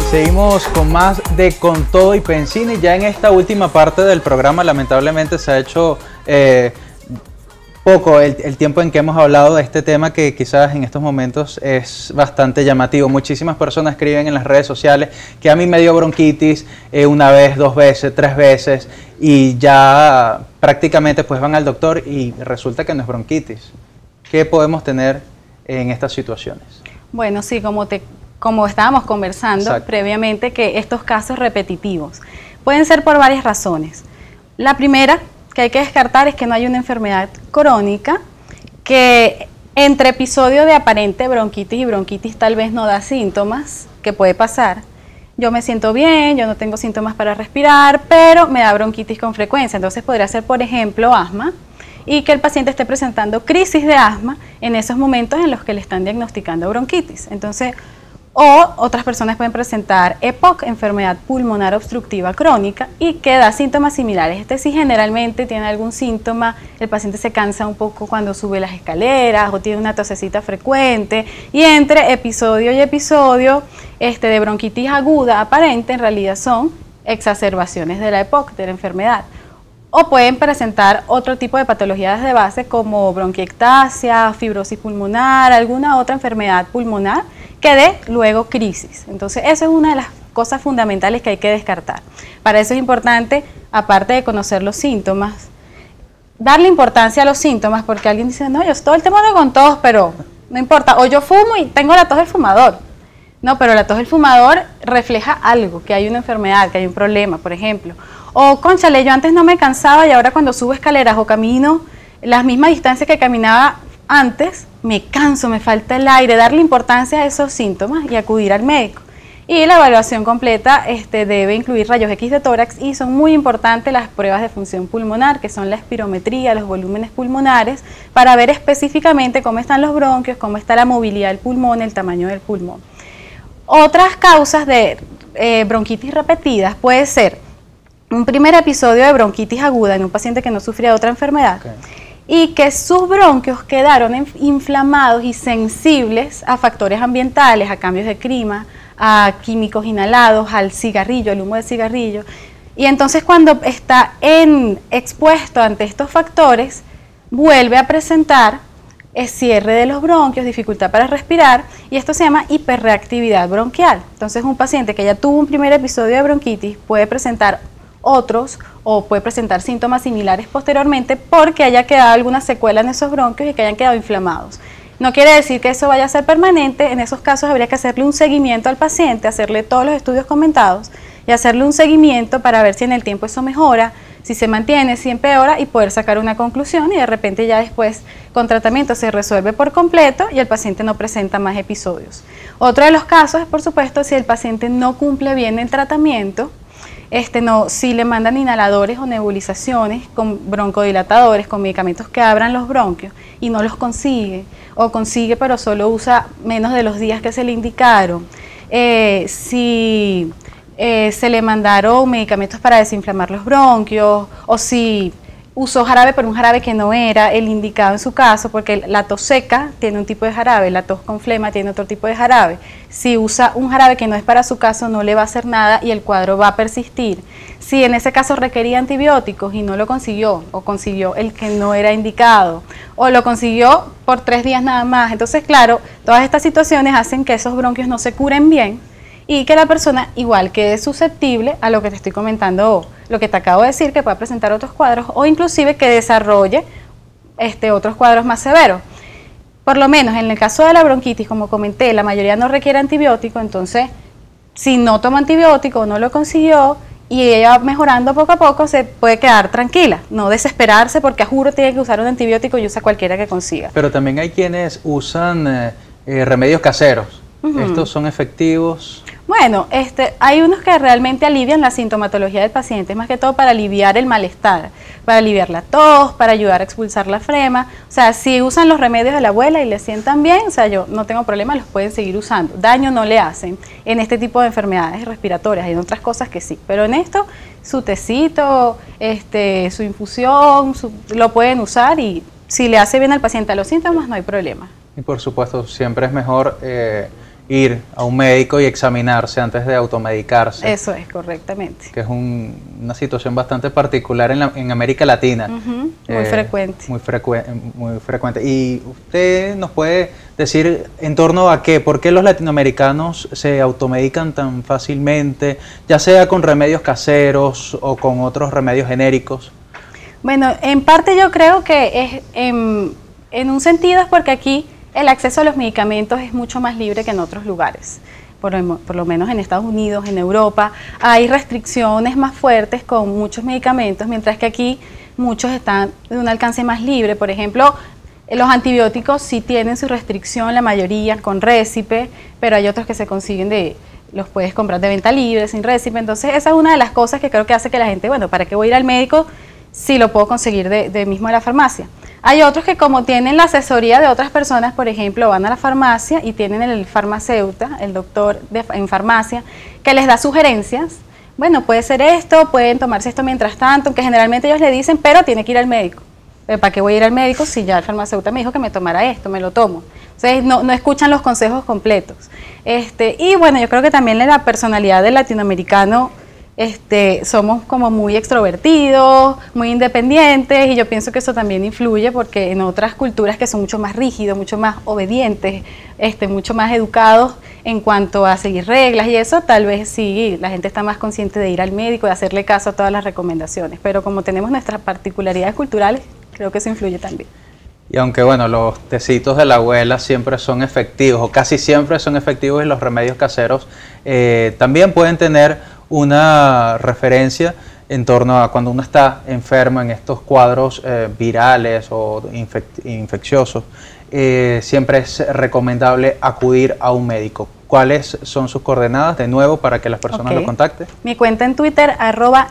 Seguimos con más de Con Todo y Pensina, y ya en esta última parte del programa lamentablemente se ha hecho poco el tiempo en que hemos hablado de este tema, que quizás en estos momentos es bastante llamativo. Muchísimas personas escriben en las redes sociales que a mí me dio bronquitis una vez, 2 veces, 3 veces, y ya prácticamente pues van al doctor y resulta que no es bronquitis. ¿Qué podemos tener en estas situaciones? Bueno, sí, como estábamos conversando Exacto. previamente, que estos casos repetitivos pueden ser por varias razones. La primera que hay que descartar es que no hay una enfermedad crónica que entre episodio de aparente bronquitis y bronquitis tal vez no da síntomas, que puede pasar. Yo me siento bien, yo no tengo síntomas para respirar, pero me da bronquitis con frecuencia. Entonces podría ser, por ejemplo, asma, y que el paciente esté presentando crisis de asma en esos momentos en los que le están diagnosticando bronquitis. Entonces, o otras personas pueden presentar EPOC, enfermedad pulmonar obstructiva crónica, y que da síntomas similares. Este sí generalmente tiene algún síntoma, el paciente se cansa un poco cuando sube las escaleras o tiene una tosecita frecuente, y entre episodio y episodio de bronquitis aguda aparente en realidad son exacerbaciones de la EPOC, de la enfermedad. O pueden presentar otro tipo de patologías de base como bronquiectasia, fibrosis pulmonar, alguna otra enfermedad pulmonar que dé luego crisis. Entonces, eso es una de las cosas fundamentales que hay que descartar. Para eso es importante, aparte de conocer los síntomas, darle importancia a los síntomas, porque alguien dice, no, yo todo el tiempo ando con tos, pero no importa, o yo fumo y tengo la tos del fumador. No, pero la tos del fumador refleja algo, que hay una enfermedad, que hay un problema, por ejemplo. O, cónchale, yo antes no me cansaba y ahora cuando subo escaleras o camino las mismas distancias que caminaba antes, me canso, me falta el aire. Darle importancia a esos síntomas y acudir al médico. Y la evaluación completa debe incluir rayos X de tórax, y son muy importantes las pruebas de función pulmonar, que son la espirometría, los volúmenes pulmonares, para ver específicamente cómo están los bronquios, cómo está la movilidad del pulmón, el tamaño del pulmón. Otras causas de bronquitis repetidas puede ser un primer episodio de bronquitis aguda en un paciente que no sufría de otra enfermedad, okay, y que sus bronquios quedaron inflamados y sensibles a factores ambientales, a cambios de clima, a químicos inhalados, al cigarrillo, al humo del cigarrillo. Y entonces cuando está expuesto ante estos factores, vuelve a presentar cierre de los bronquios, dificultad para respirar, y esto se llama hiperreactividad bronquial. Entonces un paciente que ya tuvo un primer episodio de bronquitis puede presentar otros o puede presentar síntomas similares posteriormente porque haya quedado alguna secuela en esos bronquios y que hayan quedado inflamados. No quiere decir que eso vaya a ser permanente. En esos casos habría que hacerle un seguimiento al paciente, hacerle todos los estudios comentados y hacerle un seguimiento para ver si en el tiempo eso mejora, si se mantiene, si empeora, y poder sacar una conclusión, y de repente ya después con tratamiento se resuelve por completo y el paciente no presenta más episodios. Otro de los casos es, por supuesto, si el paciente no cumple bien el tratamiento, si le mandan inhaladores o nebulizaciones con broncodilatadores, con medicamentos que abran los bronquios y no los consigue, o consigue pero solo usa menos de los días que se le indicaron, si se le mandaron medicamentos para desinflamar los bronquios, o si usó jarabe pero un jarabe que no era el indicado en su caso, porque la tos seca tiene un tipo de jarabe, la tos con flema tiene otro tipo de jarabe. Si usa un jarabe que no es para su caso, no le va a hacer nada y el cuadro va a persistir. Si en ese caso requería antibióticos y no lo consiguió, o consiguió el que no era indicado, o lo consiguió por 3 días nada más, entonces claro, todas estas situaciones hacen que esos bronquios no se curen bien y que la persona igual quede susceptible a lo que te estoy comentando, lo que te acabo de decir, que pueda presentar otros cuadros o inclusive que desarrolle otros cuadros más severos. Por lo menos en el caso de la bronquitis, como comenté, la mayoría no requiere antibiótico, entonces si no toma antibiótico o no lo consiguió y ella va mejorando poco a poco, se puede quedar tranquila, no desesperarse porque a juro tiene que usar un antibiótico y usa cualquiera que consiga. Pero también hay quienes usan remedios caseros. ¿Estos son efectivos? Bueno, hay unos que realmente alivian la sintomatología del paciente, más que todo para aliviar el malestar, para aliviar la tos, para ayudar a expulsar la flema. O sea, si usan los remedios de la abuela y le sientan bien, o sea, yo no tengo problema, los pueden seguir usando. Daño no le hacen en este tipo de enfermedades respiratorias, hay en otras cosas que sí. Pero en esto, su tecito, su infusión, lo pueden usar y si le hace bien al paciente a los síntomas, no hay problema. Y por supuesto, siempre es mejor ir a un médico y examinarse antes de automedicarse. Eso es, correctamente. Que es una situación bastante particular en América Latina. Muy frecuente. Muy frecuente. Y usted nos puede decir en torno a qué, por qué los latinoamericanos se automedican tan fácilmente, ya sea con remedios caseros o con otros remedios genéricos. Bueno, en parte yo creo que es, en un sentido es porque aquí el acceso a los medicamentos es mucho más libre que en otros lugares. Por lo menos en Estados Unidos, en Europa, hay restricciones más fuertes con muchos medicamentos, mientras que aquí muchos están de un alcance más libre. Por ejemplo, los antibióticos sí tienen su restricción, la mayoría con récipe, pero hay otros que se consiguen los puedes comprar de venta libre, sin récipe. Entonces esa es una de las cosas que creo que hace que la gente, bueno, ¿para qué voy a ir al médico si lo puedo conseguir de mismo de la farmacia? Hay otros que como tienen la asesoría de otras personas, por ejemplo, van a la farmacia y tienen el farmacéutico, el doctor en farmacia, que les da sugerencias. Bueno, puede ser esto, pueden tomarse esto mientras tanto, que generalmente ellos le dicen, pero tiene que ir al médico. ¿Para qué voy a ir al médico si ya el farmacéutico me dijo que me tomara esto, me lo tomo? Entonces no escuchan los consejos completos. Y bueno, yo creo que también la personalidad del latinoamericano, somos como muy extrovertidos, muy independientes, y yo pienso que eso también influye porque en otras culturas que son mucho más rígidos, mucho más obedientes, mucho más educados en cuanto a seguir reglas y eso, tal vez sí, la gente está más consciente de ir al médico, de hacerle caso a todas las recomendaciones, pero como tenemos nuestras particularidades culturales, creo que eso influye también. Y aunque bueno, los tecitos de la abuela siempre son efectivos, o casi siempre son efectivos, y los remedios caseros también pueden tener una referencia en torno a cuando uno está enfermo en estos cuadros virales o infecciosos, siempre es recomendable acudir a un médico. ¿Cuáles son sus coordenadas, de nuevo, para que las personas lo contacten? Mi cuenta en Twitter,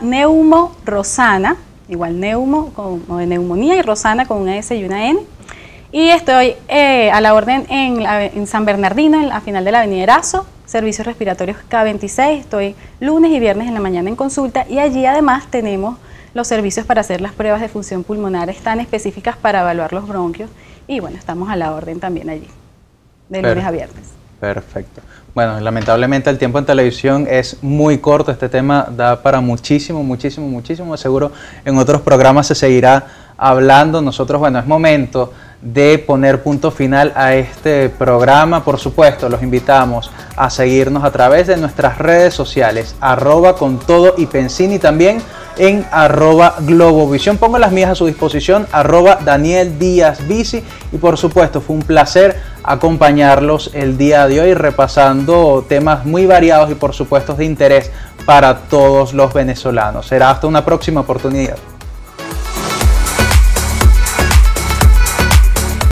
@neumorosana, igual neumo como de neumonía y Rosana con una S y una N. Y estoy a la orden en San Bernardino, a final de la avenida Erazo, servicios respiratorios K26, estoy lunes y viernes en la mañana en consulta, y allí además tenemos los servicios para hacer las pruebas de función pulmonar tan específicas para evaluar los bronquios, y bueno, estamos a la orden también allí, de lunes a viernes. Perfecto. Bueno, lamentablemente el tiempo en televisión es muy corto, este tema da para muchísimo, muchísimo, muchísimo, seguro en otros programas se seguirá hablando. Nosotros, bueno, es momento de poner punto final a este programa. Por supuesto, los invitamos a seguirnos a través de nuestras redes sociales, @contodoypensini, y también en @globovisión. Pongo las mías a su disposición, @Daniel Díaz Bici, y por supuesto fue un placer acompañarlos el día de hoy repasando temas muy variados y por supuesto de interés para todos los venezolanos. Será hasta una próxima oportunidad.